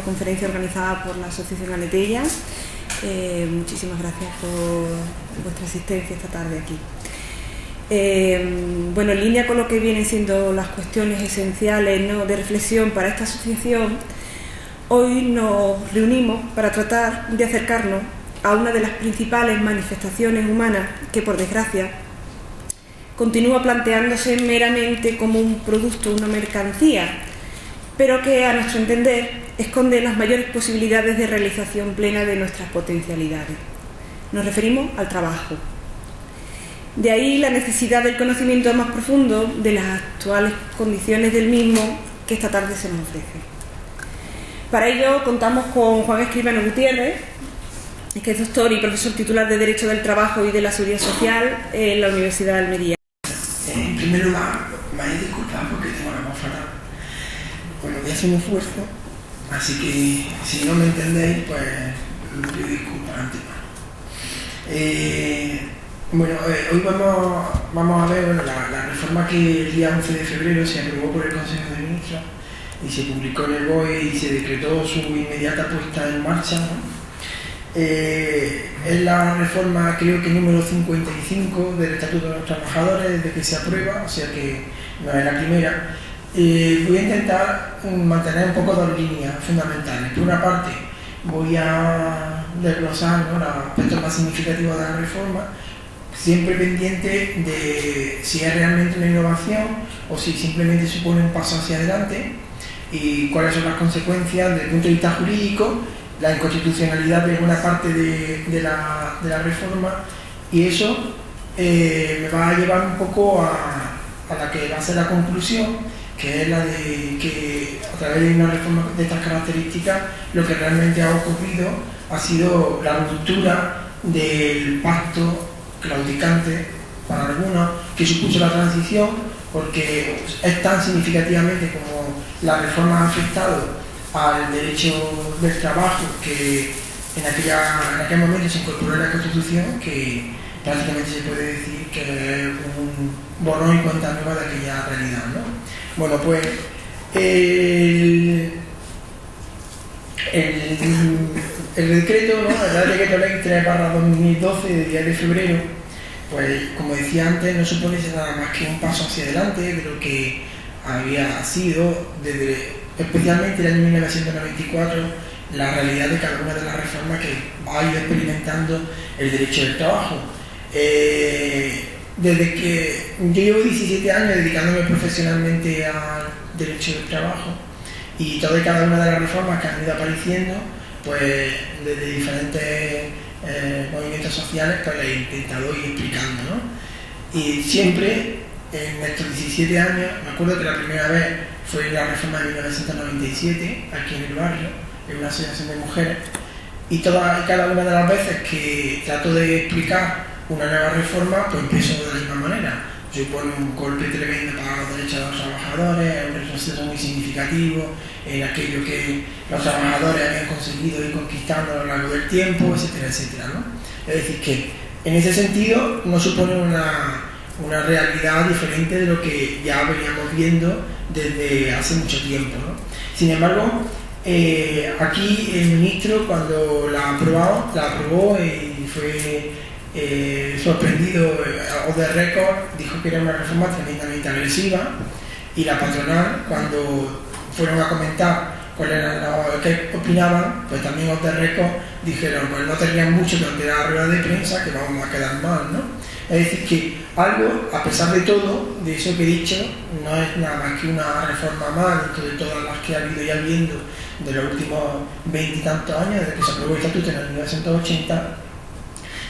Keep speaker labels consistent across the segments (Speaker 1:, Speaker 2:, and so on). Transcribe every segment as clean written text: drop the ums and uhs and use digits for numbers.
Speaker 1: conferencia organizada por la Asociación Anetella. Muchísimas gracias por vuestra asistencia esta tarde aquí. Bueno, en línea con lo que vienen siendo las cuestiones esenciales, ¿no?, de reflexión para esta asociación, hoy nos reunimos para tratar de acercarnos a una de las principales manifestaciones humanas que, por desgracia, continúa planteándose meramente como un producto, una mercancía, pero que, a nuestro entender, esconde las mayores posibilidades de realización plena de nuestras potencialidades. Nos referimos al trabajo. De ahí la necesidad del conocimiento más profundo de las actuales condiciones del mismo que esta tarde se nos ofrece. Para ello contamos con Juan Escribano Gutiérrez, que es doctor y profesor titular de Derecho del Trabajo y de la Seguridad Social en la Universidad de Almería.
Speaker 2: En primer lugar, me vais a disculpar porque tengo la voz fatal. Bueno, voy a hacer un esfuerzo, así que si no me entendéis, pues lo pido disculpas antemano. Hoy vamos a ver la reforma que el día 11 de febrero se aprobó por el Consejo de Ministros y se publicó en el BOE y se decretó su inmediata puesta en marcha, ¿no? Es la reforma, creo que número 55 del Estatuto de los Trabajadores desde que se aprueba, o sea que no es la primera. Voy a intentar mantener un poco dos líneas fundamentales. Por una parte, voy a desglosar, ¿no?, los aspectos más significativos de la reforma, siempre pendiente de si es realmente una innovación o si simplemente supone un paso hacia adelante y cuáles son las consecuencias desde el punto de vista jurídico, la inconstitucionalidad de alguna parte de la reforma, y eso me va a llevar un poco a la que va a ser la conclusión, que es la de que a través de una reforma de estas características lo que realmente ha ocurrido ha sido la ruptura del pacto claudicante para algunos que supuso la transición, porque es tan significativamente como la reforma ha afectado al derecho del trabajo que en aquel momento se incorporó en la Constitución, que prácticamente se puede decir que es un borrón y cuenta nueva de aquella realidad, ¿no? Bueno, pues el decreto, ¿no?, el decreto ley 3/2012 de 10 de febrero, pues como decía antes, no supone nada más que un paso hacia adelante de lo que había sido especialmente en el año 1994, la realidad de cada una de las reformas que ha ido experimentando el derecho del trabajo. Desde que yo llevo 17 años dedicándome profesionalmente al derecho del trabajo, y todas y cada una de las reformas que han ido apareciendo, pues desde diferentes movimientos sociales, pues las he intentado ir explicando, ¿no? Y siempre en estos 17 años, me acuerdo que la primera vez fue la reforma de 1997, aquí en el barrio, en una asociación de mujeres, y todas y cada una de las veces que trato de explicar una nueva reforma, pues empiezo de la misma manera. Supone un golpe tremendo para los derechos de los trabajadores, un retroceso muy significativo en aquello que los trabajadores habían conseguido ir conquistando a lo largo del tiempo, etcétera, etcétera, ¿no? Es decir, que en ese sentido no supone una realidad diferente de lo que ya veníamos viendo desde hace mucho tiempo, ¿no? Sin embargo, aquí el ministro, cuando la aprobó y fue sorprendido off the record, dijo que era una reforma tremendamente agresiva, y la patronal, cuando fueron a comentar qué opinaban, pues también off the record dijeron, pues no tenían mucho que ante la rueda de prensa, que vamos a quedar mal, ¿no? Es decir, que algo, a pesar de todo, de eso que he dicho, no es nada más que una reforma más dentro de todas las que ha habido y habiendo de los últimos 20 y tantos años, desde que se aprobó el estatuto en el 1980.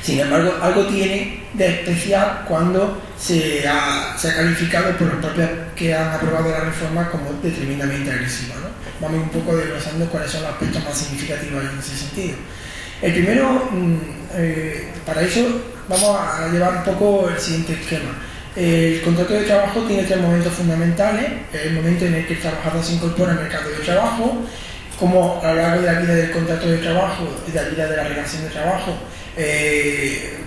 Speaker 2: Sin embargo, algo tiene de especial cuando se ha calificado por los propios que han aprobado la reforma como de tremendamente agresiva, ¿no? Vamos un poco desglosando cuáles son los aspectos más significativos en ese sentido. El primero, para eso vamos a llevar un poco el siguiente esquema. El contrato de trabajo tiene tres momentos fundamentales: el momento en el que el trabajador se incorpora al mercado de trabajo, como a lo largo de la vida del contrato de trabajo y de la vida de la relación de trabajo,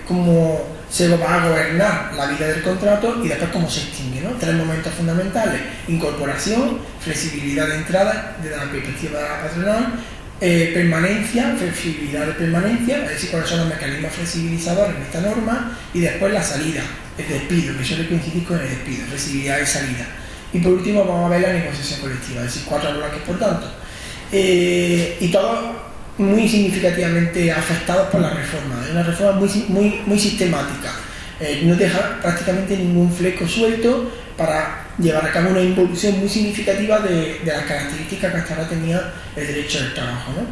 Speaker 2: cómo se va a gobernar la vida del contrato, y después cómo se extingue, ¿no? Tres momentos fundamentales: incorporación, flexibilidad de entrada desde la perspectiva de la patronal, permanencia, flexibilidad de permanencia, es decir, cuáles son los mecanismos flexibilizadores en esta norma, y después la salida, el despido, que suele coincidir con el despido, flexibilidad y salida. Y por último vamos a ver la negociación colectiva, es decir, 4 bloques por tanto. Y todos muy significativamente afectados por la reforma, es una reforma muy sistemática, no deja prácticamente ningún fleco suelto para llevar a cabo una involución muy significativa de las características que hasta ahora tenía el derecho del trabajo, ¿no?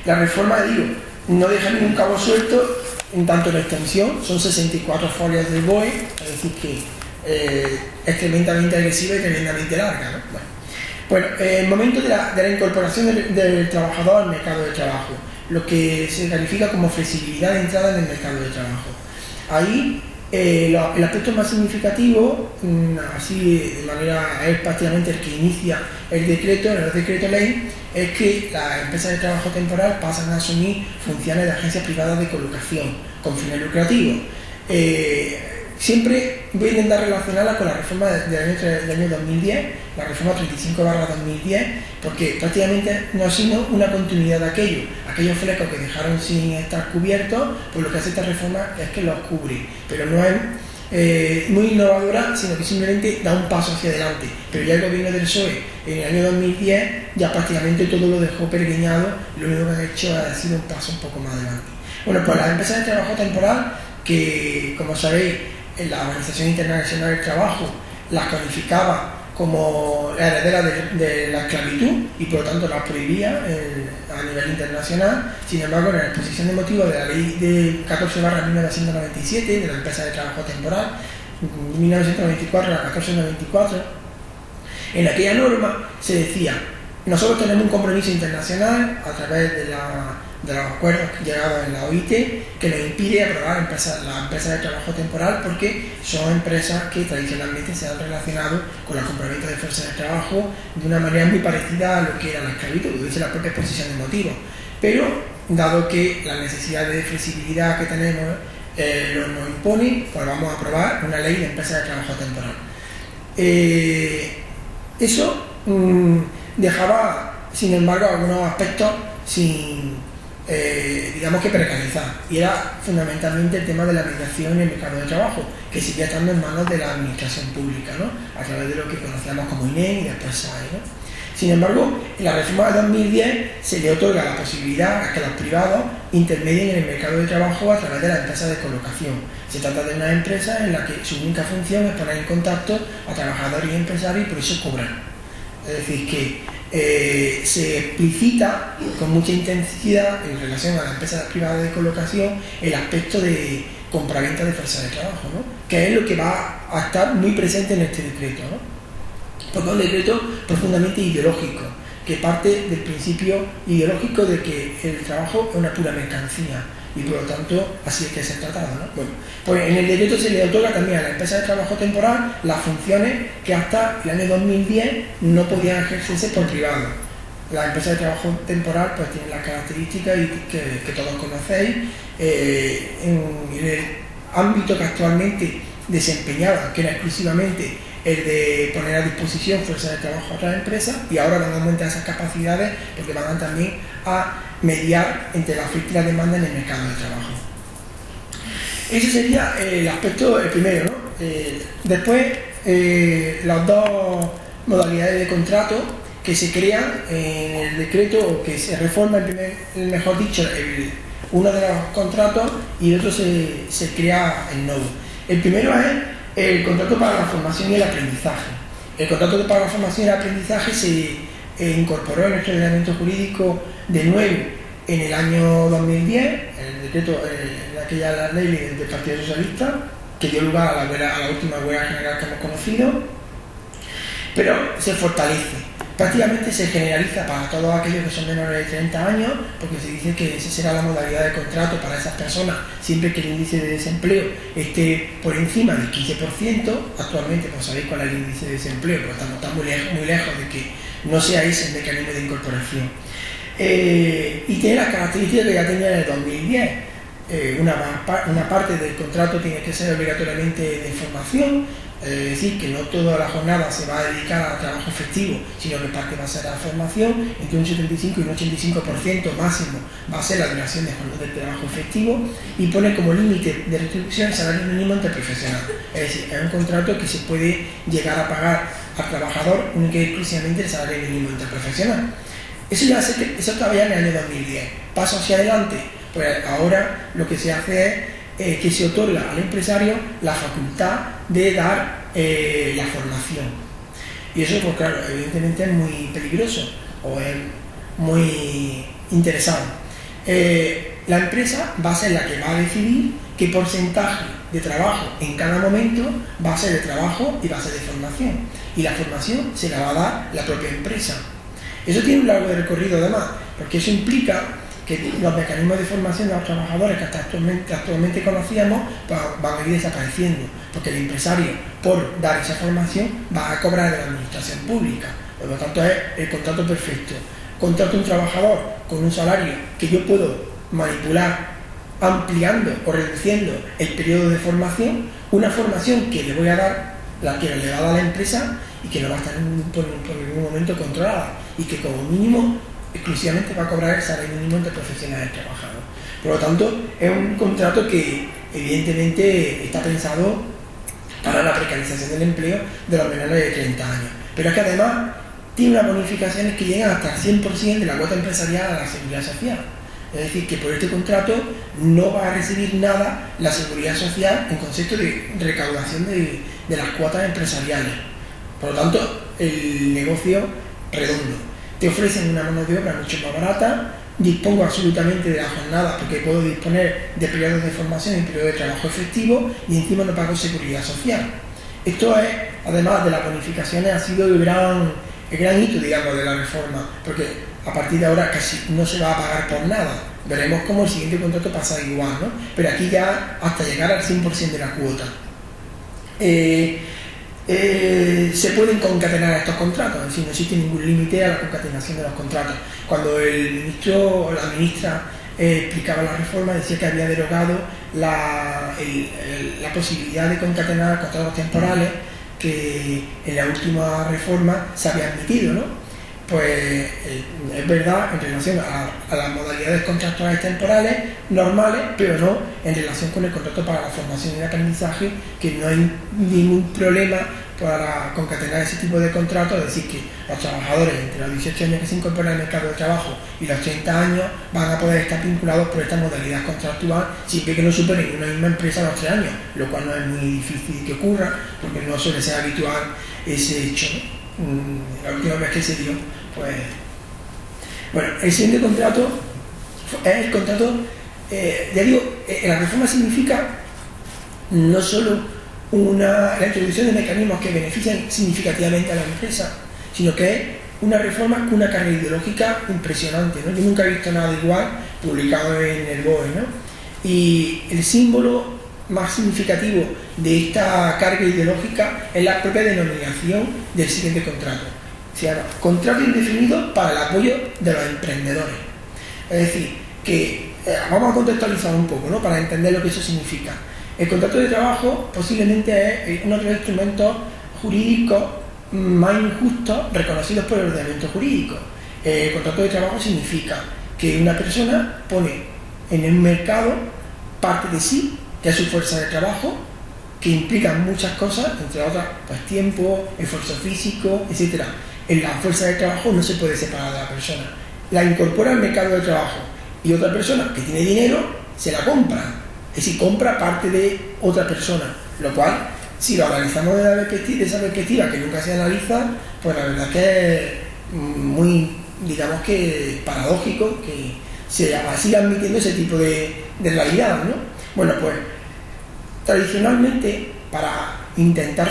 Speaker 2: La reforma, digo, no deja ningún cabo suelto en tanto la extensión, son 64 folios del BOE, es decir que es tremendamente agresiva y tremendamente larga, ¿no? Bueno, el momento de la incorporación del trabajador al mercado de trabajo, lo que se califica como flexibilidad de entrada en el mercado de trabajo. Ahí el aspecto más significativo, así de manera, es prácticamente el que inicia el decreto ley, es que las empresas de trabajo temporal pasan a asumir funciones de agencias privadas de colocación con fines lucrativos. Siempre vienen a relacionarlas con la reforma del año 2010, la reforma 35/2010, porque prácticamente no ha sido una continuidad de aquellos flecos que dejaron sin estar cubiertos, pues lo que hace esta reforma es que los cubre, pero no es muy innovadora, sino que simplemente da un paso hacia adelante. Pero ya el gobierno del PSOE en el año 2010 ya prácticamente todo lo dejó pergeñado, y lo único que ha hecho ha sido un paso un poco más adelante. Bueno, pues las empresas de trabajo temporal, que como sabéis, en la Organización Internacional del Trabajo las calificaba como herederas de la esclavitud y por lo tanto las prohibía a nivel internacional. Sin embargo, en la exposición de motivos de la ley de 14/1997 de la empresa de trabajo temporal, 1994 a 1494, en aquella norma se decía: nosotros tenemos un compromiso internacional a través de los acuerdos llegados en la OIT que nos impide aprobar las empresas de trabajo temporal, porque son empresas que tradicionalmente se han relacionado con la compraventa de fuerza de trabajo de una manera muy parecida a lo que era la esclavitud, lo dice la propia exposición de motivos. Pero, dado que la necesidad de flexibilidad que tenemos nos impone, pues vamos a aprobar una ley de empresas de trabajo temporal. Eso dejaba, sin embargo, algunos aspectos digamos que precarizar, y era fundamentalmente el tema de la migración en el mercado de trabajo, que seguía estando en manos de la administración pública, ¿no? A través de lo que conocíamos como INE y después SAE, ¿no? Sin embargo, en la reforma de 2010 se le otorga la posibilidad a que los privados intermedien en el mercado de trabajo a través de las empresas de colocación. Se trata de una empresa en la que su única función es poner en contacto a trabajadores y empresarios, y por eso cobran. Es decir, que se explicita con mucha intensidad en relación a las empresas privadas de colocación el aspecto de compraventa de fuerza de trabajo, ¿no? Que es lo que va a estar muy presente en este decreto, ¿no? Porque es un decreto profundamente ideológico, que parte del principio ideológico de que el trabajo es una pura mercancía y por lo tanto así es que se ha tratado, ¿no? Bueno, pues en el decreto se le otorga también a la empresa de trabajo temporal las funciones que hasta el año 2010 no podían ejercerse por privados. Las empresas de trabajo temporal pues tienen las características que todos conocéis, en el ámbito que actualmente desempeñaban, que era exclusivamente el de poner a disposición fuerza de trabajo a otras empresas, y ahora van a aumentar esas capacidades porque van también a mediar entre la oferta y la demanda en el mercado de trabajo. Ese sería el aspecto, el primero, ¿no? Después, las dos modalidades de contrato que se crean en el decreto, o que se reforma, mejor dicho, uno de los contratos, y el otro se crea el nuevo. El primero es el contrato para la formación y el aprendizaje. El contrato para la formación y el aprendizaje se incorporó en nuestro ordenamiento jurídico de nuevo en el año 2010, en el decreto, en aquella ley del Partido Socialista, que dio lugar a la última huelga general que hemos conocido, pero se fortalece. Prácticamente se generaliza para todos aquellos que son menores de 30 años, porque se dice que esa será la modalidad de contrato para esas personas siempre que el índice de desempleo esté por encima del 15%. Actualmente, pues sabéis cuál es el índice de desempleo, porque estamos muy lejos de que no sea ese el mecanismo de incorporación. Y tiene las características que ya tenía en el 2010. Una parte del contrato tiene que ser obligatoriamente de formación, Es decir, que no toda la jornada se va a dedicar al trabajo efectivo, sino que parte va a ser a la formación, entre un 75 y un 85% máximo va a ser la duración del trabajo efectivo, y pone como límite de retribución el salario mínimo interprofesional. Es decir, es un contrato que se puede llegar a pagar al trabajador única y exclusivamente el salario mínimo interprofesional. Eso todavía en el año 2010. Paso hacia adelante, pues ahora lo que se hace es que se otorga al empresario la facultad de dar la formación. Y eso, pues claro, evidentemente es muy peligroso o es muy interesante. La empresa va a ser la que va a decidir qué porcentaje de trabajo en cada momento va a ser de trabajo y va a ser de formación. Y la formación se la va a dar la propia empresa. Eso tiene un largo recorrido además, porque eso implica que los mecanismos de formación de los trabajadores que hasta actualmente conocíamos van a ir desapareciendo, porque el empresario, por dar esa formación, va a cobrar de la administración pública. Por lo tanto, es el contrato perfecto. Contrato a un trabajador con un salario que yo puedo manipular ampliando o reduciendo el periodo de formación, una formación que le voy a dar, la que le va a dar la empresa y que no va a estar por ningún momento controlada, y que como mínimo exclusivamente va a cobrar el salario mínimo interprofesional del trabajador. Por lo tanto, es un contrato que evidentemente está pensado para la precarización del empleo de los menores de 30 años. Pero es que además tiene unas bonificaciones que llegan hasta el 100% de la cuota empresarial a la seguridad social. Es decir, que por este contrato no va a recibir nada la seguridad social en concepto de recaudación de las cuotas empresariales. Por lo tanto, el negocio redondo. Te ofrecen una mano de obra mucho más barata, dispongo absolutamente de la jornada porque puedo disponer de periodos de formación y periodos de trabajo efectivo, y encima no pago seguridad social. Esto es, además de las bonificaciones, ha sido el gran hito, digamos, de la reforma, porque a partir de ahora casi no se va a pagar por nada. Veremos cómo el siguiente contrato pasa igual, ¿no? Pero aquí ya hasta llegar al 100% de la cuota. Se pueden concatenar estos contratos, es decir, no existe ningún límite a la concatenación de los contratos. Cuando el ministro o la ministra explicaba la reforma, decía que había derogado la posibilidad de concatenar contratos temporales que en la última reforma se había admitido, ¿no? Pues es verdad en relación a las modalidades contractuales temporales normales, pero no en relación con el contrato para la formación y el aprendizaje, que no hay ningún problema para concatenar ese tipo de contratos. Es decir, que los trabajadores entre los 18 años que se incorporan al mercado de trabajo y los 30 años van a poder estar vinculados por esta modalidad contractual, siempre que no superen una misma empresa los 3 años, lo cual no es muy difícil que ocurra, porque no suele ser habitual ese hecho, ¿no? La última vez que se dio, pues... Bueno, el siguiente contrato es el contrato, ya digo, la reforma significa no solo la introducción de mecanismos que benefician significativamente a la empresa, sino que es una reforma con una carga ideológica impresionante, ¿no? Yo nunca he visto nada igual publicado en el BOE, ¿no? Y el símbolo más significativo de esta carga ideológica es la propia denominación del siguiente contrato. Se llama Contrato Indefinido para el Apoyo de los Emprendedores. Es decir, que vamos a contextualizar un poco, ¿no? Para entender lo que eso significa. El contrato de trabajo posiblemente es uno de los instrumentos jurídicos más injustos reconocidos por el ordenamiento jurídico. El contrato de trabajo significa que una persona pone en el mercado parte de sí, que es su fuerza de trabajo, que implica muchas cosas, entre otras, pues tiempo, esfuerzo físico, etc. En la fuerza de trabajo no se puede separar de la persona. La incorpora al mercado de trabajo y otra persona que tiene dinero se la compra. Es decir, compra parte de otra persona, lo cual, si lo analizamos de esa perspectiva que nunca se analiza, pues la verdad que es muy, digamos que paradójico que se siga admitiendo ese tipo de realidad, ¿no? Bueno, pues tradicionalmente, para intentar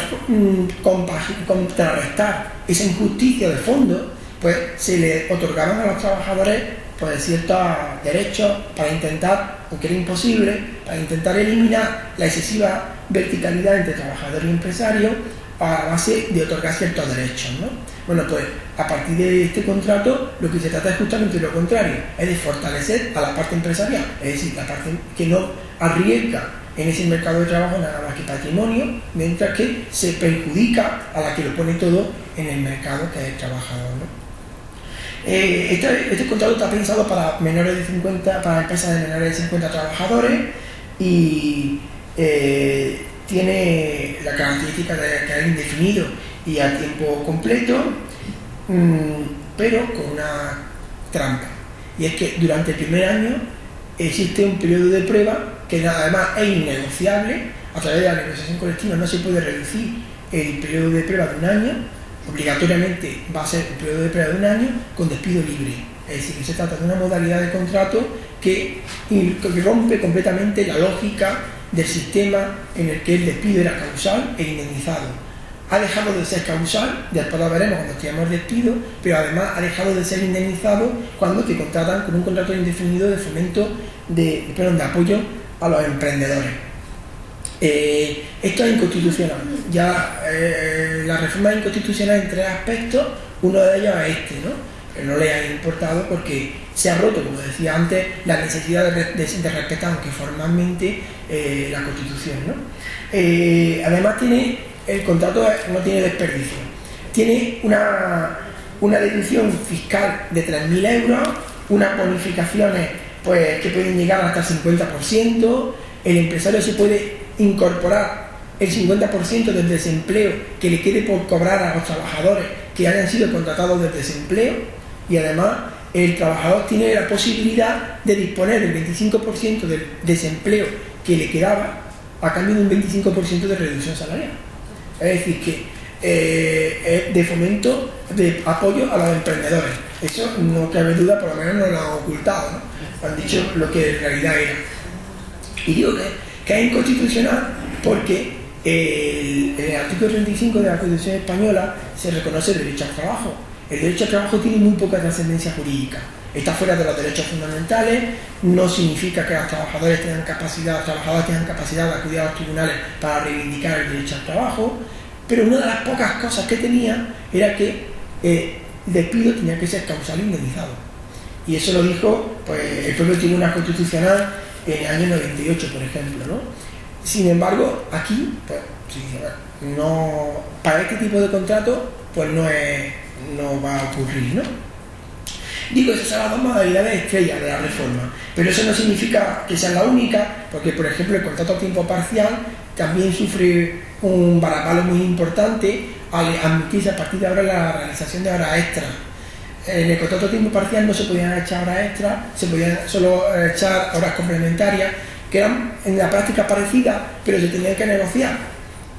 Speaker 2: contrarrestar esa injusticia de fondo, pues se le otorgaban a los trabajadores pues ciertos derechos para intentar, aunque era imposible, para intentar eliminar la excesiva verticalidad entre trabajador y empresario a base de otorgar ciertos derechos, ¿no? Bueno, pues a partir de este contrato lo que se trata es justamente lo contrario, es de fortalecer a la parte empresarial, es decir, la parte que no arriesga en ese mercado de trabajo nada más que patrimonio, mientras que se perjudica a la que lo pone todo en el mercado, que es el trabajador, ¿no? Este contrato está pensado para menores de 50, para empresas de menores de 50 trabajadores y tiene la característica de que es indefinido y a tiempo completo, pero con una trampa, y es que durante el primer año existe un periodo de prueba que además es innegociable. A través de la negociación colectiva no se puede reducir el periodo de prueba de un año, obligatoriamente va a ser un periodo de prueba de un año con despido libre, es decir, que se trata de una modalidad de contrato que rompe completamente la lógica del sistema en el que el despido era causal e indemnizado. Ha dejado de ser causal, después lo veremos cuando estudiamos el despido, pero además ha dejado de ser indemnizado cuando te contratan con un contrato indefinido de fomento, de apoyo a los emprendedores. Esto es inconstitucional. Ya la reforma es inconstitucional en tres aspectos. Uno de ellos es este, ¿no? Pero no le ha importado porque se ha roto, como decía antes, la necesidad de respetar, aunque formalmente, la Constitución, ¿no? Además el contrato no tiene desperdicio. Tiene una deducción fiscal de 3.000 euros, unas bonificaciones pues, que pueden llegar hasta el 50%. El empresario se puede incorporar el 50% del desempleo que le quede por cobrar a los trabajadores que hayan sido contratados del desempleo, y además el trabajador tiene la posibilidad de disponer del 25% del desempleo que le quedaba a cambio de un 25% de reducción salarial. Es decir, que de fomento, de apoyo a los emprendedores. Eso no cabe duda, por lo menos no lo han ocultado, ¿no? Han dicho lo que en realidad era. Y digo que es inconstitucional porque en el artículo 35 de la Constitución española se reconoce el derecho al trabajo. El derecho al trabajo tiene muy poca trascendencia jurídica. Está fuera de los derechos fundamentales, no significa que los trabajadores tengan capacidad de acudir a los tribunales para reivindicar el derecho al trabajo, pero una de las pocas cosas que tenía era que el despido tenía que ser causal e indemnizado. Y eso lo dijo pues, el propio Tribunal Constitucional en el año 98, por ejemplo, ¿no? Sin embargo, aquí, pues, no, para este tipo de contrato, pues no va a ocurrir, ¿no? Digo, esas son las dos modalidades estrellas de la reforma, pero eso no significa que sea la única, porque, por ejemplo, el contrato a tiempo parcial también sufre un varapalo muy importante al admitirse a partir de ahora la realización de horas extras. En el contrato a tiempo parcial no se podían echar horas extras, se podían solo echar horas complementarias, que eran en la práctica parecidas, pero se tenían que negociar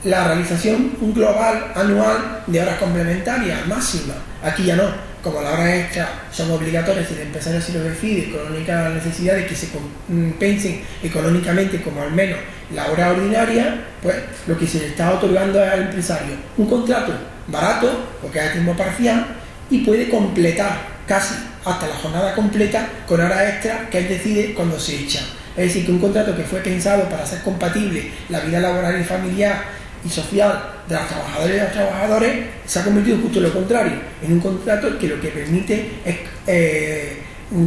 Speaker 2: la realización global anual de horas complementarias máximas. Aquí ya no, como las horas extras son obligatorias y el empresario si lo decide con la única necesidad de que se compensen económicamente como al menos la hora ordinaria, pues lo que se le está otorgando al empresario un contrato barato, porque es a tiempo parcial, y puede completar casi hasta la jornada completa con horas extras que él decide cuando se echa. Es decir, que un contrato que fue pensado para hacer compatible la vida laboral y familiar y social de las trabajadoras y los trabajadores se ha convertido justo en lo contrario, en un contrato que lo que permite es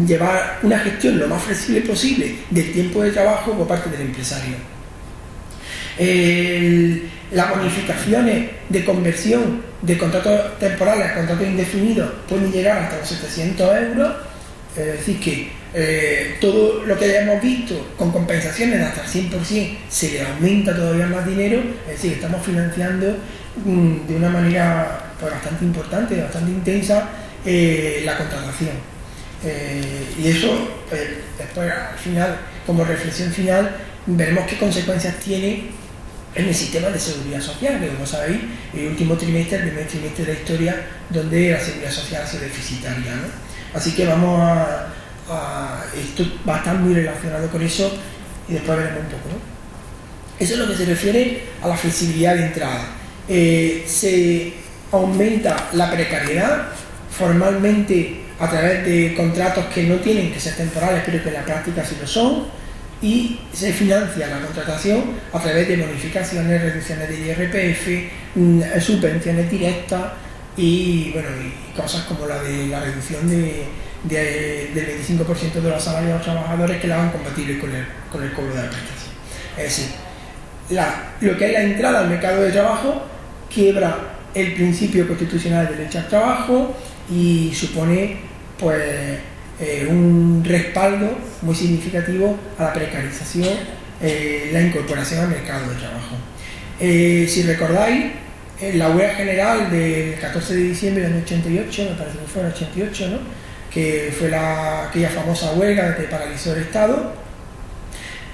Speaker 2: llevar una gestión lo más flexible posible del tiempo de trabajo por parte del empresario. Las bonificaciones de conversión de contratos temporales a contratos indefinidos pueden llegar hasta los 700 euros, es decir que todo lo que hayamos visto con compensaciones de hasta el 100% se le aumenta todavía más dinero, es decir, estamos financiando de una manera pues, bastante importante, bastante intensa la contratación. Y eso después al final, como reflexión final, veremos qué consecuencias tiene en el sistema de seguridad social, que como sabéis, el último trimestre, el primer trimestre de la historia, donde la seguridad social ha sido deficitaria, ¿no? Así que esto va a estar muy relacionado con eso y después veremos un poco, ¿no? Eso es lo que se refiere a la flexibilidad de entrada. Se aumenta la precariedad formalmente a través de contratos que no tienen que ser temporales, pero que en la práctica sí lo son, y se financia la contratación a través de bonificaciones, reducciones de IRPF, subvenciones directas y, bueno, y cosas como la de la reducción del 25% de los salarios de los trabajadores que la hagan compatible con el cobro de la prestación. Es decir, lo que es la entrada al mercado de trabajo, quiebra el principio constitucional del derecho al trabajo y supone pues un respaldo muy significativo a la precarización, la incorporación al mercado de trabajo. Si recordáis, la huelga general del 14 de diciembre del año 88, me parece que fue el 88, ¿no?, que fue aquella famosa huelga que paralizó el Estado,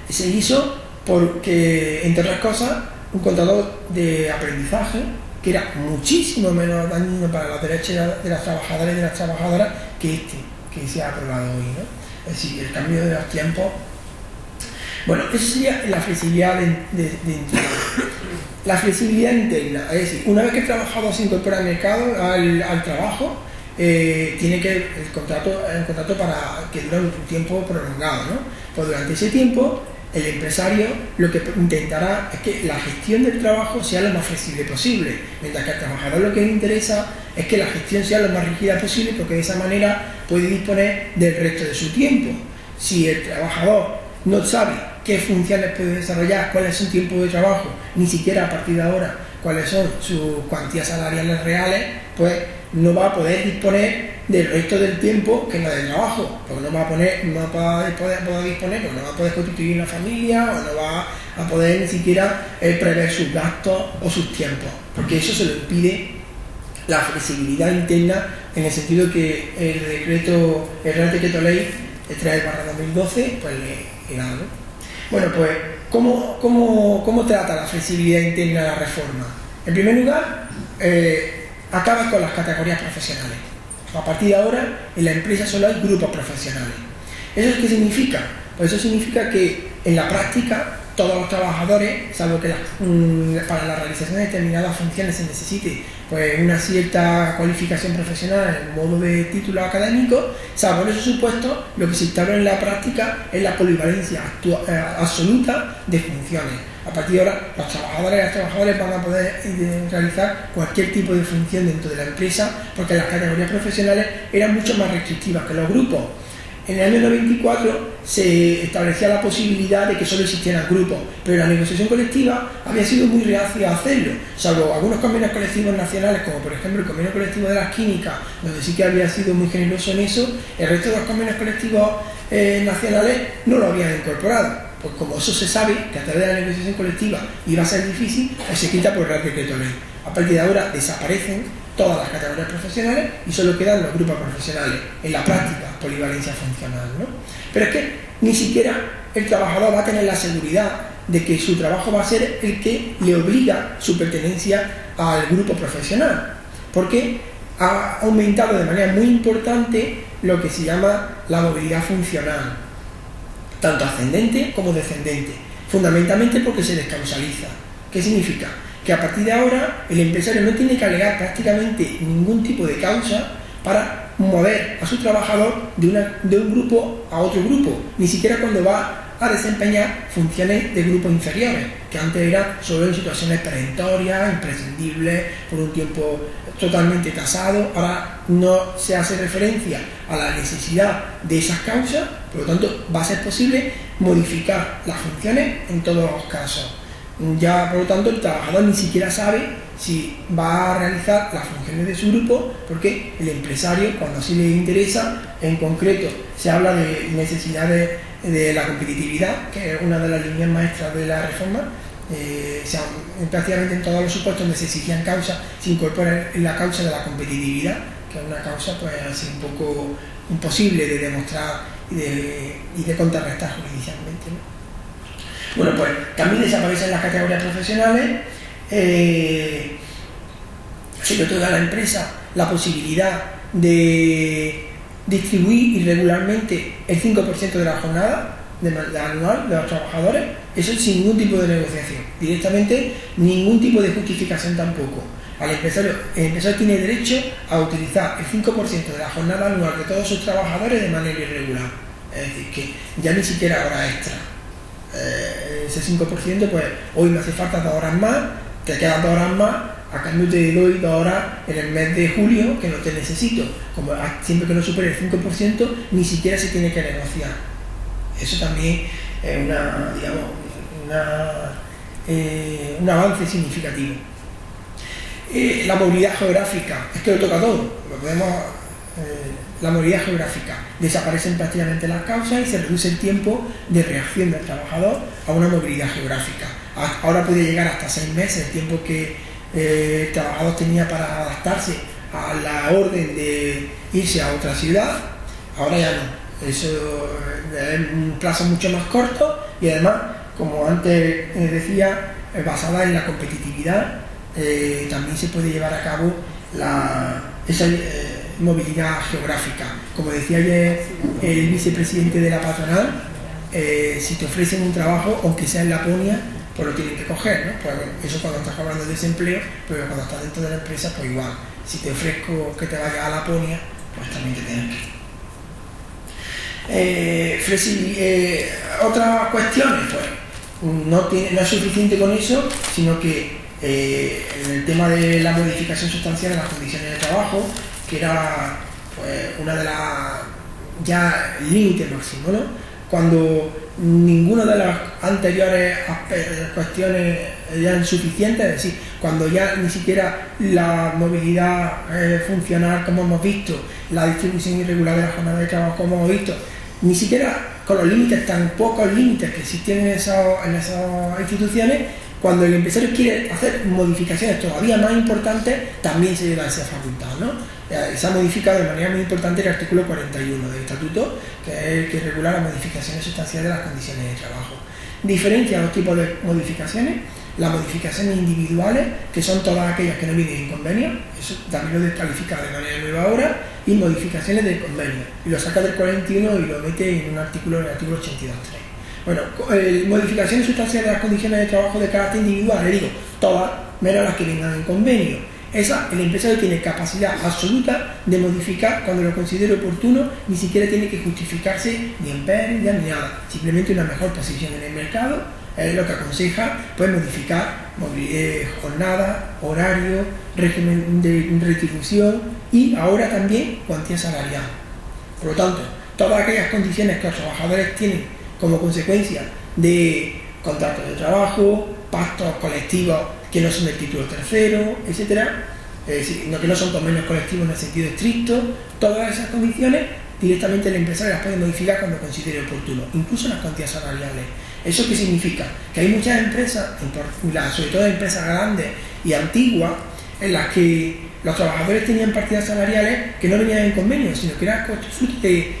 Speaker 2: se hizo porque, entre otras cosas, un contrato de aprendizaje que era muchísimo menos dañino para los derechos de las trabajadoras y de las trabajadoras que este que se ha aprobado hoy, ¿no? Es decir, el cambio de los tiempos. Bueno, eso sería la flexibilidad de entrada. La flexibilidad interna, es decir, una vez que el trabajador se incorpora al mercado, al trabajo, tiene que el contrato para que dure un tiempo prolongado, ¿no? Pues durante ese tiempo el empresario lo que intentará es que la gestión del trabajo sea lo más flexible posible, mientras que al trabajador lo que le interesa es que la gestión sea lo más rígida posible, porque de esa manera puede disponer del resto de su tiempo. Si el trabajador no sabe qué funciones puede desarrollar, cuál es su tiempo de trabajo, ni siquiera a partir de ahora cuáles son sus cuantías salariales reales, pues no va a poder disponer del resto del tiempo que no de trabajo, porque no va a poder disponer, porque no va a poder constituir una familia, o no va a poder ni siquiera prever sus gastos o sus tiempos, porque eso se lo impide la flexibilidad interna, en el sentido que el Real Decreto Ley 3/2012 pues le da, ¿no? Bueno, pues ¿cómo trata la flexibilidad interna la reforma? En primer lugar, acaba con las categorías profesionales. A partir de ahora, en la empresa solo hay grupos profesionales. ¿Eso qué significa? Pues eso significa que en la práctica todos los trabajadores, salvo que para la realización de determinadas funciones se necesite pues una cierta cualificación profesional en modo de título académico, salvo en esos supuestos, lo que se instaura en la práctica es la polivalencia absoluta de funciones. A partir de ahora, los trabajadores y las trabajadoras van a poder realizar cualquier tipo de función dentro de la empresa, porque las categorías profesionales eran mucho más restrictivas que los grupos. En el año 94 se establecía la posibilidad de que solo existieran grupos, pero la negociación colectiva había sido muy reacia a hacerlo, salvo algunos convenios colectivos nacionales, como por ejemplo el convenio colectivo de las químicas, donde sí que había sido muy generoso en eso. El resto de los convenios colectivos nacionales no lo habían incorporado. Pues como eso se sabe, que a través de la negociación colectiva iba a ser difícil, pues se quita por el Real Decreto Ley. A partir de ahora desaparecen todas las categorías profesionales y solo quedan los grupos profesionales, en la práctica, polivalencia funcional, ¿no? Pero es que ni siquiera el trabajador va a tener la seguridad de que su trabajo va a ser el que le obliga su pertenencia al grupo profesional, porque ha aumentado de manera muy importante lo que se llama la movilidad funcional, tanto ascendente como descendente, fundamentalmente porque se descausaliza. ¿Qué significa? Que a partir de ahora el empresario no tiene que alegar prácticamente ningún tipo de causa para mover a su trabajador de un grupo a otro grupo, ni siquiera cuando va a desempeñar funciones de grupos inferiores, que antes eran solo en situaciones perentorias, imprescindibles, por un tiempo totalmente tasado. Ahora no se hace referencia a la necesidad de esas causas, por lo tanto va a ser posible modificar las funciones en todos los casos. Ya, por lo tanto, el trabajador ni siquiera sabe si va a realizar las funciones de su grupo, porque el empresario, cuando así le interesa, en concreto se habla de necesidades de la competitividad, que es una de las líneas maestras de la reforma. Prácticamente en todos los supuestos donde se exigían causas, se incorpora la causa de la competitividad, que es una causa pues así un poco imposible de demostrar y de contrarrestar judicialmente, ¿no? Bueno, pues también desaparecen las categorías profesionales. Se le otorga a la empresa la posibilidad de distribuir irregularmente el 5% de la jornada anual de los trabajadores, eso sin ningún tipo de negociación, directamente ningún tipo de justificación tampoco. El empresario tiene derecho a utilizar el 5% de la jornada anual de todos sus trabajadores de manera irregular, es decir, que ya ni siquiera hora extra. Ese 5%, pues hoy me hace falta 2 horas más, te quedan 2 horas más, a cambio te doy 2 horas en el mes de julio que no te necesito. Como siempre que no supere el 5%, ni siquiera se tiene que negociar. Eso también es una un avance significativo. La movilidad geográfica, es que lo toca todo, la movilidad geográfica, desaparecen prácticamente las causas y se reduce el tiempo de reacción del trabajador a una movilidad geográfica. Ahora puede llegar hasta 6 meses, el tiempo que el trabajador tenía para adaptarse a la orden de irse a otra ciudad, ahora ya no. Eso es un plazo mucho más corto y además, como antes decía, basada en la competitividad, también se puede llevar a cabo esa movilidad geográfica. Como decía ayer el vicepresidente de la patronal, si te ofrecen un trabajo, aunque sea en Laponia, pues lo tienen que coger, ¿no? Pues bueno, eso cuando estás hablando de desempleo, pero cuando estás dentro de la empresa, pues igual. Si te ofrezco que te vayas a Laponia, pues también te tienes que ir. Otras cuestiones, pues no es suficiente con eso, sino que en el tema de la modificación sustancial en las condiciones de trabajo, que era pues una de las ya límite máximo, ¿no? Cuando ninguna de las anteriores cuestiones eran suficientes, es decir, cuando ya ni siquiera la movilidad funcional, como hemos visto, la distribución irregular de la jornada de trabajo, como hemos visto, ni siquiera con los límites, tan pocos límites que existen en esas instituciones, cuando el empresario quiere hacer modificaciones todavía más importantes, también se lleva esa facultad, ¿no? Se ha modificado de manera muy importante el artículo 41 del Estatuto, que es el que regula las modificaciones sustanciales de las condiciones de trabajo. Diferencia dos tipos de modificaciones: las modificaciones individuales, que son todas aquellas que no vienen en convenio, eso también lo descalifica de manera nueva ahora, y modificaciones de convenio, y lo saca del 41 y lo mete en un artículo, en el artículo 82.3. Bueno, modificaciones sustanciales de las condiciones de trabajo de carácter individual, le digo, todas menos las que vengan en convenio. El empresario tiene capacidad absoluta de modificar cuando lo considere oportuno, ni siquiera tiene que justificarse ni en pérdida ni nada, simplemente una mejor posición en el mercado es lo que aconseja, pues modificar jornada, horario, régimen de retribución y ahora también cuantía salarial. Por lo tanto, todas aquellas condiciones que los trabajadores tienen como consecuencia de contratos de trabajo, pactos colectivos que no son del título tercero, etcétera, es decir, que no son convenios colectivos en el sentido estricto, todas esas condiciones directamente el empresario las puede modificar cuando considere oportuno, incluso las cuantías salariales. ¿Eso qué significa? Que hay muchas empresas, sobre todo empresas grandes y antiguas, en las que los trabajadores tenían partidas salariales que no venían en convenio, sino que eran fruto de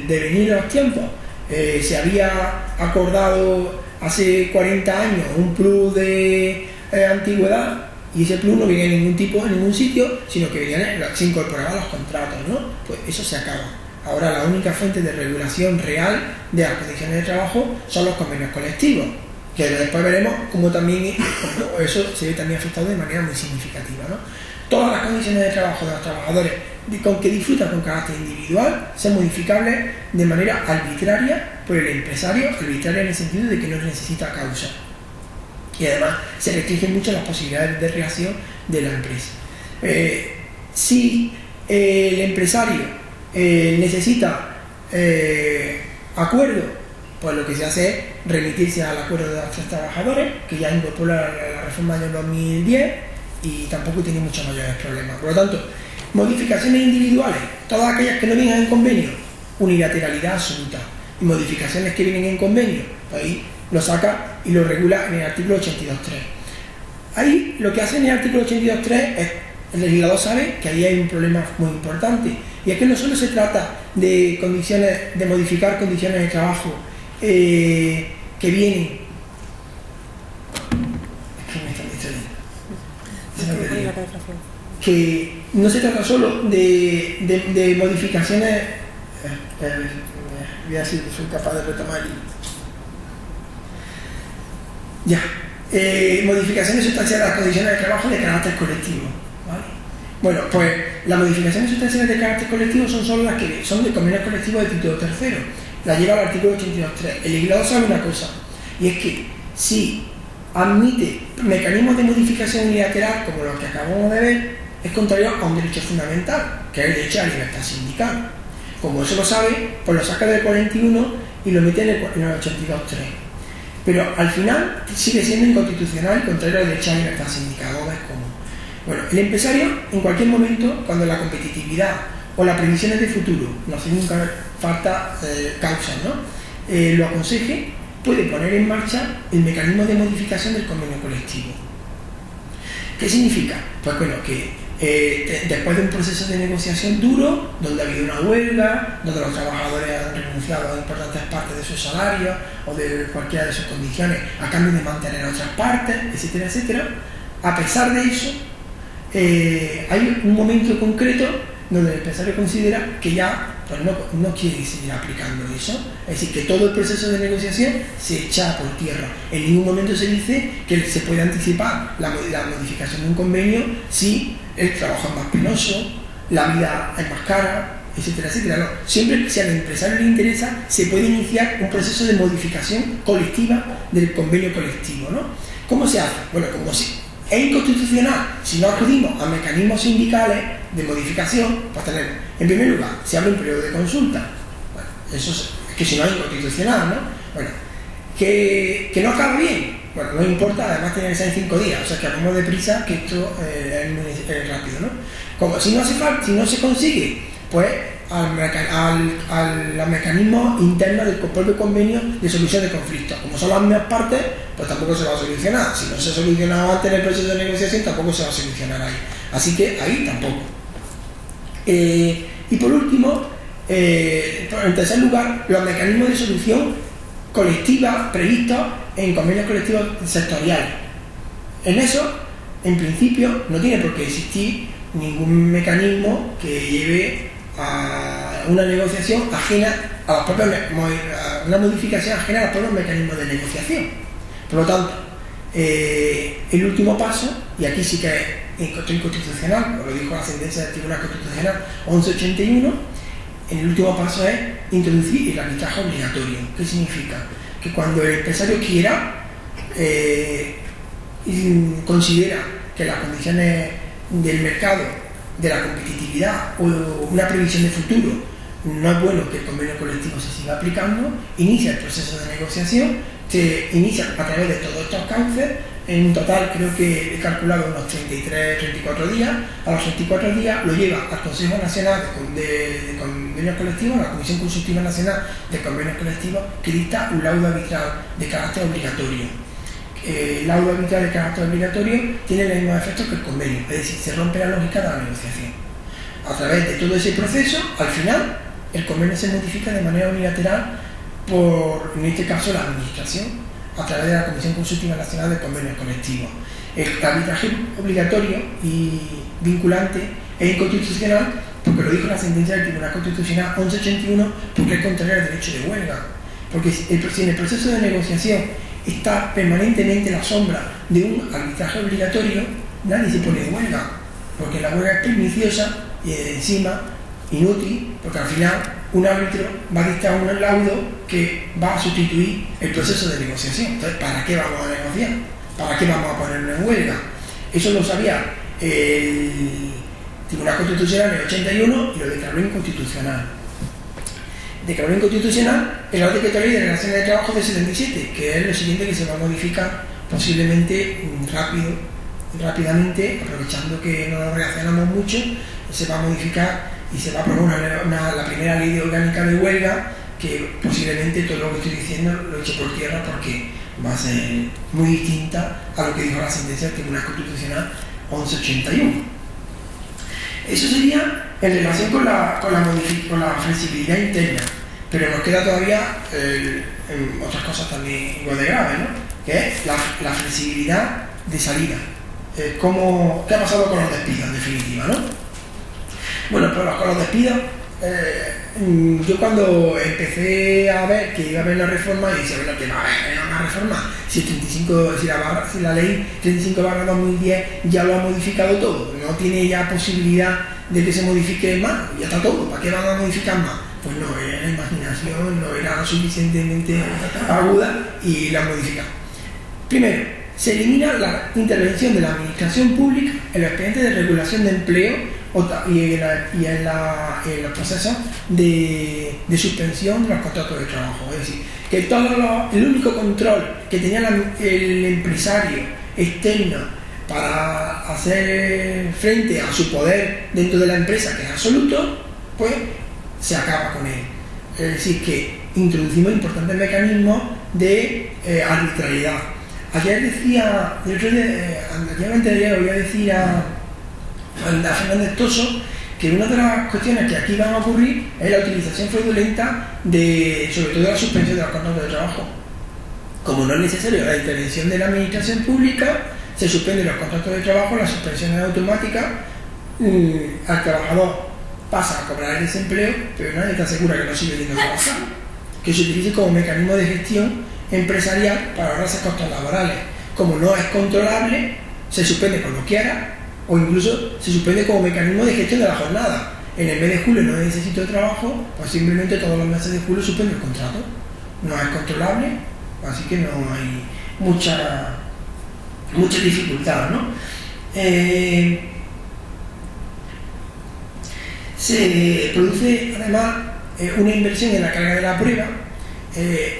Speaker 2: venir de los tiempos. Se había acordado hace 40 años un plus de antigüedad y ese plus no venía en ningún sitio, sino que se incorporaba a los contratos, ¿no? Pues eso se acaba. Ahora la única fuente de regulación real de las condiciones de trabajo son los convenios colectivos, que después veremos cómo también eso se ve también afectado de manera muy significativa, ¿no? Todas las condiciones de trabajo de los trabajadores con que disfrutan con carácter individual son modificables de manera arbitraria por el empresario, arbitraria en el sentido de que no necesita causa. Y además se restringen mucho las posibilidades de reacción de la empresa. Si el empresario necesita acuerdo, pues lo que se hace es remitirse al acuerdo de los trabajadores, que ya incorpora la reforma del 2010 y tampoco tiene muchos mayores problemas. Por lo tanto, modificaciones individuales, todas aquellas que no vienen en convenio, unilateralidad absoluta. Y modificaciones que vienen en convenio, pues ahí lo saca y lo regula en el artículo 82.3. Ahí lo que hace en el artículo 82.3 es, el legislador sabe que ahí hay un problema muy importante, y es que no solo se trata de condiciones, de modificar condiciones de trabajo que vienen. Que no se trata solo de modificaciones. Voy a decir que soy capaz de retomar modificaciones sustanciales de las condiciones de trabajo de carácter colectivo, ¿vale? Bueno, pues las modificaciones sustanciales de carácter colectivo son solo las que son de convenios colectivos de título tercero, la lleva al artículo 82.3. El legislador sabe una cosa, y es que si admite mecanismos de modificación unilateral como los que acabamos de ver, es contrario a un derecho fundamental, que es el derecho a la libertad sindical. Como eso lo sabe, pues lo saca del 41 y lo mete en el 82.3. pero al final sigue siendo inconstitucional y contrario a la derecho a la libertad sindical. Bueno, el empresario en cualquier momento, cuando la competitividad o las previsiones de futuro, no hace nunca falta causas, ¿no? Lo aconseje, puede poner en marcha el mecanismo de modificación del convenio colectivo. ¿Qué significa? Pues bueno, que después de un proceso de negociación duro, donde ha habido una huelga, donde los trabajadores han renunciado a importantes partes de sus salarios o de cualquiera de sus condiciones a cambio de mantener otras partes, etcétera, etcétera, a pesar de eso, hay un momento concreto donde el empresario considera que ya pues no quiere seguir aplicando eso, es decir, que todo el proceso de negociación se echa por tierra. En ningún momento se dice que se puede anticipar la modificación de un convenio si el trabajo es más penoso, la vida es más cara, etcétera, etcétera. No. Siempre que si al empresario le interesa, se puede iniciar un proceso de modificación colectiva del convenio colectivo, ¿no? ¿Cómo se hace? Bueno, como si es inconstitucional si no acudimos a mecanismos sindicales de modificación, pues tenemos, en primer lugar, se abre un periodo de consulta. Bueno, eso es que si no es inconstitucional, ¿no? Bueno, que no acaba bien. Bueno, no importa, además tiene que ser en 5 días, o sea que hablamos de prisa, que esto es muy rápido, ¿no? Como si no hace falta, si no se consigue, pues al mecanismo interno del propio convenio de solución de conflictos. Como son las mismas partes, pues tampoco se va a solucionar. Si no se ha solucionado antes en el proceso de negociación, tampoco se va a solucionar ahí. Así que ahí tampoco. Y por último, en tercer lugar, los mecanismos de solución colectiva previstos en convenios colectivos sectoriales. En eso, en principio, no tiene por qué existir ningún mecanismo que lleve a una negociación ajena a los propios, a una modificación ajena a los propios mecanismos de negociación. Por lo tanto, el último paso, y aquí sí que es inconstitucional, como lo dijo la sentencia del Tribunal Constitucional 1181, en el último paso es introducir el arbitraje obligatorio. ¿Qué significa? Que cuando el empresario quiera, considera que las condiciones del mercado, de la competitividad o una previsión de futuro no es bueno que el convenio colectivo se siga aplicando, inicia el proceso de negociación, se inicia a través de todos estos cauces. En un total creo que he calculado unos 34 días. A los 34 días lo lleva al Consejo Nacional de Convenios Colectivos, a la Comisión Consultiva Nacional de Convenios Colectivos, que dicta un laudo arbitral de carácter obligatorio. El laudo arbitral de carácter obligatorio tiene los mismos efectos que el convenio, es decir, se rompe la lógica de la negociación. A través de todo ese proceso, al final, el convenio se modifica de manera unilateral por, en este caso, la Administración, a través de la Comisión Consultiva Nacional de Convenios Colectivos. El arbitraje obligatorio y vinculante es inconstitucional porque lo dijo la sentencia del Tribunal Constitucional 1181, porque es contrario al derecho de huelga. Porque si en el proceso de negociación está permanentemente la sombra de un arbitraje obligatorio, nadie se pone de huelga, porque la huelga es perniciosa y encima inútil, porque al final un árbitro va a dictar un laudo que va a sustituir el proceso de negociación. Entonces, ¿para qué vamos a negociar? ¿Para qué vamos a ponernos en huelga? Eso lo sabía el Tribunal Constitucional en el 81 y lo declaró inconstitucional. Declaró inconstitucional el Real Decreto de Ley de Relaciones de Trabajo del 77, que es lo siguiente que se va a modificar posiblemente rápidamente, aprovechando que no nos reaccionamos mucho, se va a modificar y se va a aprobar la primera ley orgánica de huelga, que posiblemente todo lo que estoy diciendo lo eche por tierra porque va a ser muy distinta a lo que dijo la sentencia del Tribunal Constitucional 1181. Eso sería en relación con la flexibilidad interna, pero nos queda todavía otras cosas también igual de graves, ¿no? Que es la flexibilidad de salida. ¿Qué ha pasado con los despidos, en definitiva, ¿no? Bueno, pues con los despidos, yo cuando empecé a ver que iba a haber una reforma, y decía, bueno, que no va a haber una reforma, si la ley 35/2010 ya lo ha modificado todo, no tiene ya posibilidad de que se modifique más, ya está todo, ¿para qué van a modificar más? Pues no, la imaginación no era suficientemente aguda y la han modificado. Primero, se elimina la intervención de la administración pública en los expedientes de regulación de empleo en los procesos de suspensión de los contratos de trabajo. Es decir, que el único control que tenía el empresario externo para hacer frente a su poder dentro de la empresa, que es absoluto, pues se acaba con él. Es decir, que introducimos importantes mecanismos de arbitrariedad. Ayer decía, voy a decir a Fernández Toso que una de las cuestiones que aquí van a ocurrir es la utilización fraudulenta sobre todo de la suspensión de los contratos de trabajo. Como no es necesario la intervención de la administración pública, se suspenden los contratos de trabajo, la suspensión es automática, al trabajador pasa a cobrar el desempleo, pero nadie está segura que no sigue yendo a trabajar. Que se utilice como mecanismo de gestión empresarial para ahorrarse costos laborales. Como no es controlable, se suspende cuando quiera, o incluso se suspende como mecanismo de gestión de la jornada. En el mes de julio no necesito trabajo, pues simplemente todos los meses de julio suspende el contrato. No es controlable, así que no hay mucha dificultad, ¿no? Se produce además una inversión en la carga de la prueba.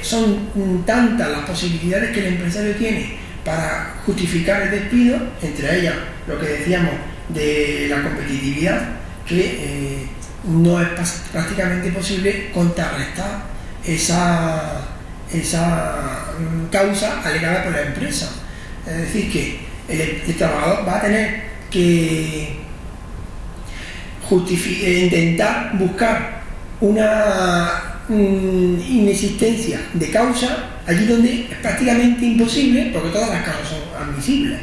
Speaker 2: Son tantas las posibilidades que el empresario tiene para justificar el despido, entre ellas lo que decíamos de la competitividad, que no es prácticamente posible contrarrestar esa causa alegada por la empresa. Es decir, que el trabajador va a tener que intentar buscar una inexistencia de causa allí donde es prácticamente imposible, porque todas las causas son admitidas.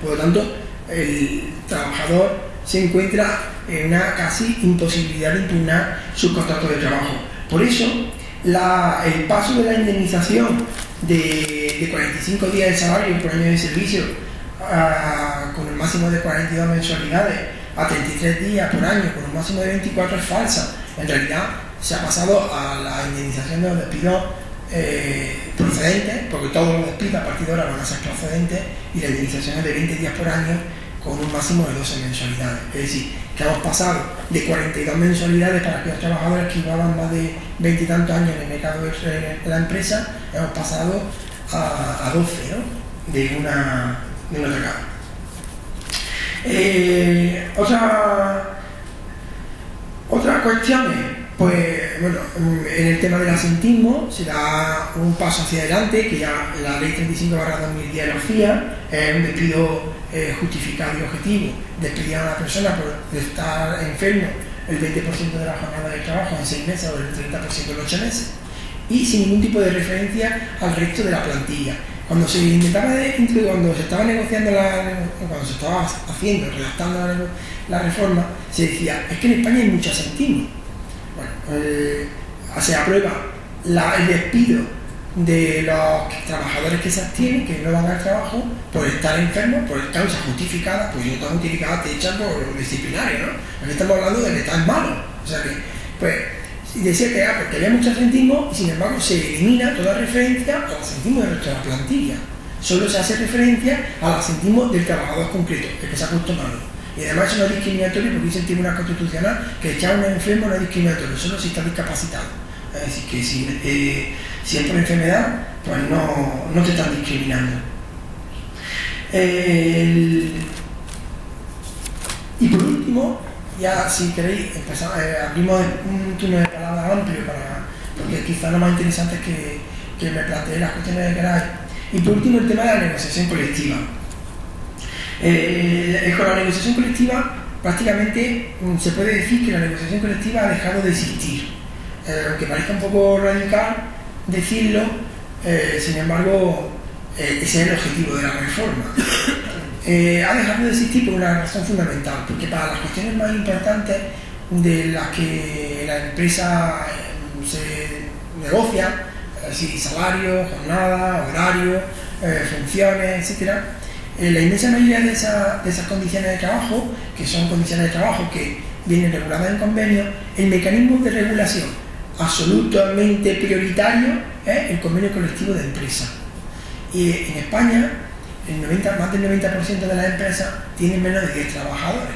Speaker 2: Por lo tanto, el trabajador se encuentra en una casi imposibilidad de impugnar sus contratos de trabajo. Por eso, el paso de la indemnización de 45 días de salario por año de servicio con el máximo de 42 mensualidades a 33 días por año con un máximo de 24 es falsa. En realidad se ha pasado a la indemnización de los despidos procedentes, porque todos los despidos a partir de ahora van a ser procedentes, y la indemnización es de 20 días por año con un máximo de 12 mensualidades. Es decir, que hemos pasado de 42 mensualidades para aquellos trabajadores que llevaban más de 20 y tantos años en el mercado de la empresa, hemos pasado a 12, ¿no? de una tacada. Otras cuestiones, pues bueno, en el tema del asentismo se da un paso hacia adelante, que ya la ley 35/2010 lo hacía, un despido justificado y objetivo. Despedir a una persona por estar enfermo el 20% de la jornada de trabajo en 6 meses o el 30% en 8 meses, y sin ningún tipo de referencia al resto de la plantilla. Cuando se intentaba cuando se estaba negociando cuando se estaba haciendo, redactando la reforma, se decía, es que en España hay mucho asentismo. Bueno, se aprueba el despido de los trabajadores que se abstienen, que no van al trabajo por estar enfermos, por causa justificada, pues si no está justificada te echan por disciplinario, ¿no? Aquí estamos hablando de que estás malo. O sea que, pues, decía que porque había mucho asentismo, y sin embargo se elimina toda referencia al asentismo de nuestra plantilla. Solo se hace referencia al asentismo del trabajador concreto, el que se ha puesto malo. Y además eso no es discriminatorio, porque dice el Tribunal Constitucional que echar a un enfermo no es discriminatorio, solo si está discapacitado. Es decir, que si es por enfermedad, pues no te están discriminando. Y por último, ya si queréis, abrimos un turno de palabras amplio, porque quizás lo más interesante es que me planteé las cuestiones que queráis. Y por último, el tema de la negociación colectiva. Con la negociación colectiva, prácticamente se puede decir que la negociación colectiva ha dejado de existir. Aunque parezca un poco radical decirlo, sin embargo, ese es el objetivo de la reforma. Ha dejado de existir por una razón fundamental, porque para las cuestiones más importantes de las que la empresa se negocia, así salario, jornada, horario, funciones, etcétera, la inmensa mayoría de esas condiciones de trabajo, que son condiciones de trabajo que vienen reguladas en convenio, el mecanismo de regulación absolutamente prioritario es el convenio colectivo de empresa. Y en España, más del 90% de las empresas tienen menos de 10 trabajadores.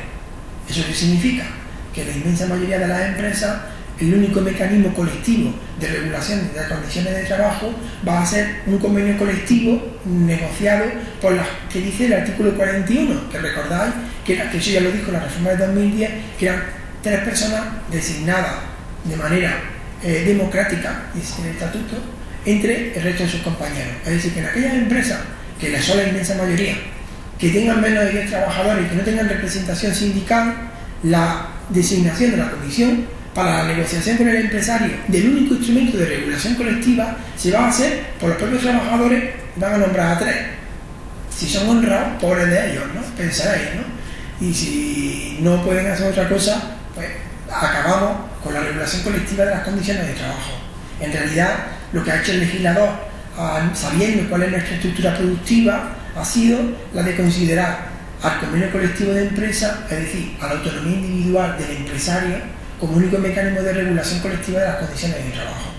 Speaker 2: ¿Eso qué significa? Que la inmensa mayoría de las empresas, el único mecanismo colectivo de regulación de las condiciones de trabajo va a ser un convenio colectivo negociado por las que dice el artículo 41, que recordáis que eso ya lo dijo la reforma de 2010, que eran 3 personas designadas de manera democrática, y en el estatuto, entre el resto de sus compañeros. Es decir, que en aquellas empresas, que son la inmensa mayoría, que tengan menos de 10 trabajadores y que no tengan representación sindical, la designación de la comisión para la negociación con el empresario del único instrumento de regulación colectiva se va a hacer por los propios trabajadores, van a nombrar a 3. Si son honrados, pobres de ellos, ¿no? Pensaréis, ¿no? Y si no pueden hacer otra cosa, pues acabamos con la regulación colectiva de las condiciones de trabajo. En realidad, lo que ha hecho el legislador, sabiendo cuál es nuestra estructura productiva, ha sido la de considerar al convenio colectivo de empresa, es decir, a la autonomía individual del empresario, como único mecanismo de regulación colectiva de las condiciones de trabajo.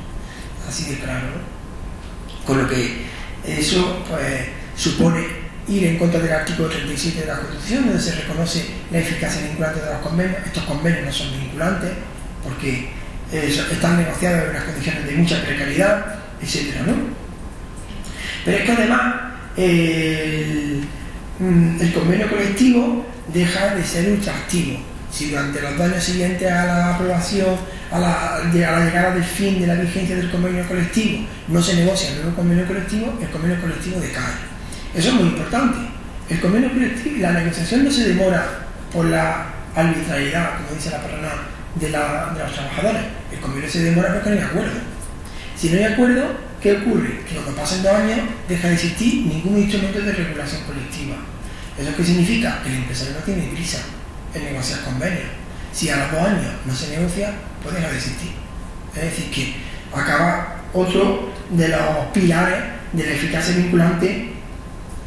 Speaker 2: Así de claro, ¿no? Con lo que eso pues supone ir en contra del artículo 37 de la Constitución, donde se reconoce la eficacia vinculante de los convenios. Estos convenios no son vinculantes porque están negociados en unas condiciones de mucha precariedad, etcétera, ¿no? Pero es que además el convenio colectivo deja de ser ultraactivo. Si durante los 2 años siguientes a la aprobación, a la llegada del fin de la vigencia del convenio colectivo, no se negocia el nuevo convenio colectivo, el convenio colectivo decae. Eso es muy importante. El convenio colectivo, la negociación no se demora por la arbitrariedad, como dice la patronal, de los trabajadores. El convenio se demora porque no hay acuerdo. Si no hay acuerdo, ¿qué ocurre? Que cuando pasen 2 años deja de existir ningún instrumento de regulación colectiva. ¿Eso qué significa? Que el empresario no tiene prisa en negociar convenios. Si a los 2 años no se negocia, pues deja de existir. Es decir, que acaba otro de los pilares de la eficacia vinculante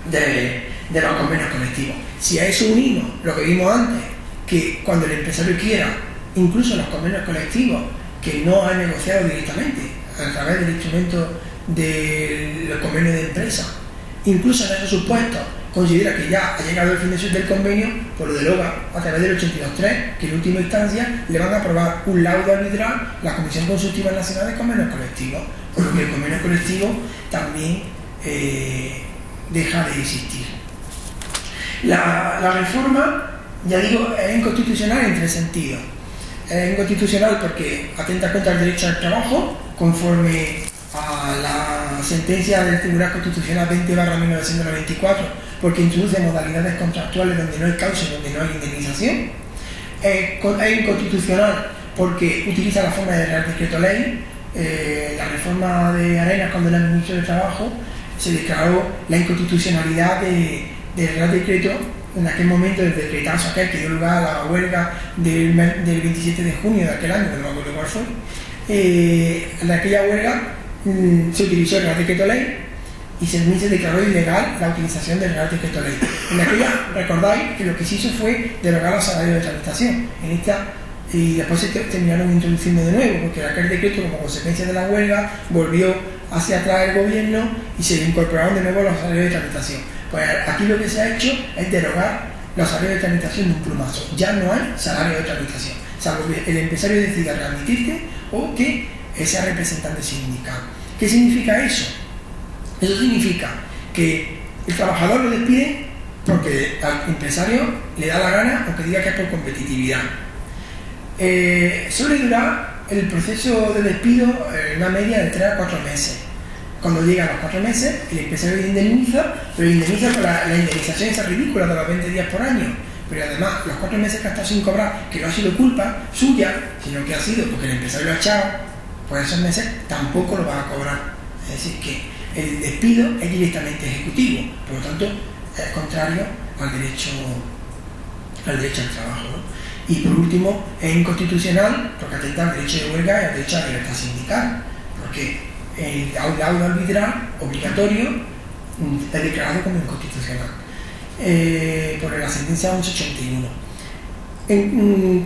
Speaker 2: de los convenios colectivos. Si a eso unimos lo que vimos antes, que cuando el empresario quiera, incluso los convenios colectivos que no ha negociado directamente a través del instrumento del convenio de empresa, incluso en esos supuestos considera que ya ha llegado el fin del convenio, pues lo deroga a través del 82.3, que en última instancia le van a aprobar un laudo arbitral la Comisión Consultiva Nacional de Convenios Colectivos, por lo que el convenio colectivo también deja de existir. La reforma, ya digo, es inconstitucional en 3 sentidos. Es inconstitucional porque atenta contra el derecho al trabajo, conforme a la sentencia del Tribunal Constitucional 20/1994, porque introduce modalidades contractuales donde no hay causa y donde no hay indemnización. Es inconstitucional porque utiliza la forma de Real Decreto Ley. La reforma de Arenas, cuando era ministro de Trabajo, se declaró la inconstitucionalidad del Real Decreto, en aquel momento el decretazo aquel que dio lugar a la huelga del 27 de junio de aquel año, que no me acuerdo cuál fue. En aquella huelga se utilizó el Real Decreto Ley y se declaró ilegal la utilización del Real Decreto Ley. En aquella, recordáis que lo que se hizo fue derogar los salarios de tramitación. En esta, y después se terminaron introduciendo de nuevo, porque aquel decreto, como consecuencia de la huelga, volvió hacia atrás el gobierno y se incorporaron de nuevo los salarios de tramitación. Pues aquí lo que se ha hecho es derogar los salarios de tramitación de un plumazo. Ya no hay salario de tramitación, salvo que el empresario decida readmitirte o que sea representante sindical. ¿Qué significa eso? Eso significa que el trabajador lo despide porque al empresario le da la gana, aunque diga que es por competitividad. Suele durar el proceso de despido una media de 3 a 4 meses. Cuando llegan los 4 meses, el empresario le indemniza, pero indemniza con la indemnización esa ridícula de los 20 días por año. Pero además, los 4 meses que ha estado sin cobrar, que no ha sido culpa suya, sino que ha sido porque el empresario lo ha echado, pues esos meses tampoco lo va a cobrar. Es decir, que el despido es directamente ejecutivo, por lo tanto, es contrario al derecho al trabajo, ¿no? Y por último, es inconstitucional porque atenta al derecho de huelga y al derecho a la libertad sindical, porque el laudo arbitral obligatorio es declarado como inconstitucional por la sentencia 1181.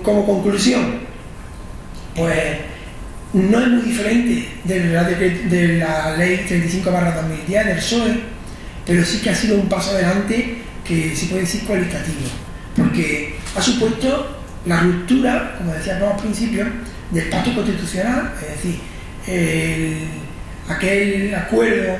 Speaker 2: Como conclusión, pues no es muy diferente de la ley 35/2010 del PSOE, pero sí que ha sido un paso adelante que se puede decir cualitativo, porque ha supuesto la ruptura, como decíamos al principio, del pacto constitucional, es decir, aquel acuerdo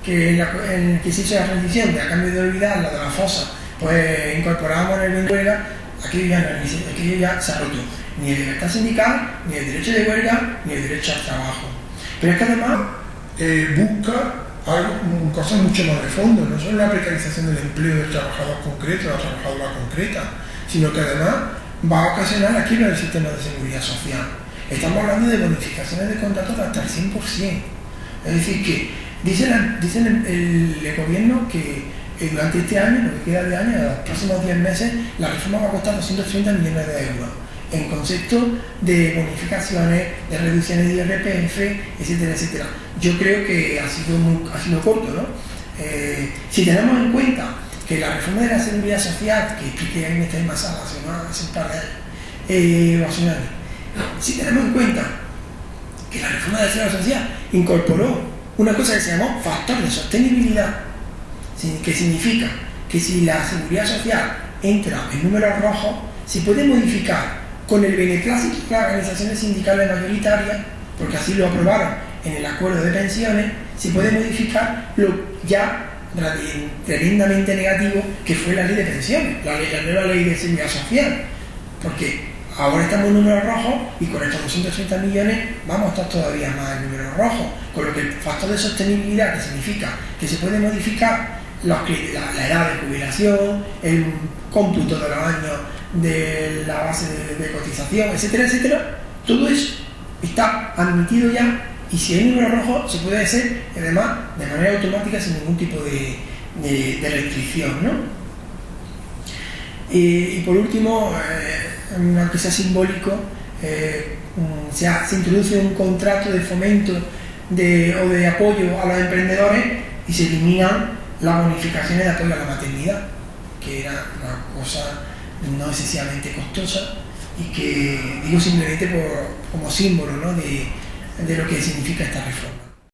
Speaker 2: en el que se hizo la transición de a cambio de olvidar la de la fosa, pues incorporamos en el bien de huelga, aquello ya se ha roto. Ni el libertad sindical, ni el derecho de huelga, ni el derecho al trabajo. Pero es que además busca cosas mucho más de fondo, no solo la precarización del empleo del trabajador concreto, de la trabajadora concreta, sino que además va a ocasionar la quiebra del sistema de seguridad social. Estamos hablando de bonificaciones de contratos de hasta el 100%. Es decir, que dicen el gobierno que durante este año, lo que queda de año, en los próximos 10 meses, la reforma va a costar 230 millones de euros, en concepto de bonificaciones, de reducciones de IRPF, etcétera, etcétera. Yo creo que ha sido corto, ¿no? Si tenemos en cuenta que la reforma de la seguridad social, que expliqué en esta misma sala hace un par de años, si tenemos en cuenta que la reforma de la seguridad social incorporó una cosa que se llamó factor de sostenibilidad, que significa que si la seguridad social entra en números rojos, se puede modificar con el beneplácito de las organizaciones sindicales mayoritarias, porque así lo aprobaron en el acuerdo de pensiones, se puede modificar lo ya tremendamente negativo que fue la ley de pensiones, la nueva ley de seguridad social, porque ahora estamos en números rojos y con estos 230 millones vamos a estar todavía más en números rojos, con lo que el factor de sostenibilidad, que significa que se puede modificar la edad de jubilación, el cómputo de los años de la base de cotización, etcétera, etcétera, todo eso está admitido ya, y si hay números rojos se puede hacer además de manera automática sin ningún tipo de restricción, ¿no? Y por último, aunque sea simbólico, se introduce un contrato de fomento o de apoyo a los emprendedores y se eliminan las bonificaciones de apoyo a la maternidad, que era una cosa no excesivamente costosa y que digo simplemente como símbolo, ¿no?, de lo que significa esta reforma.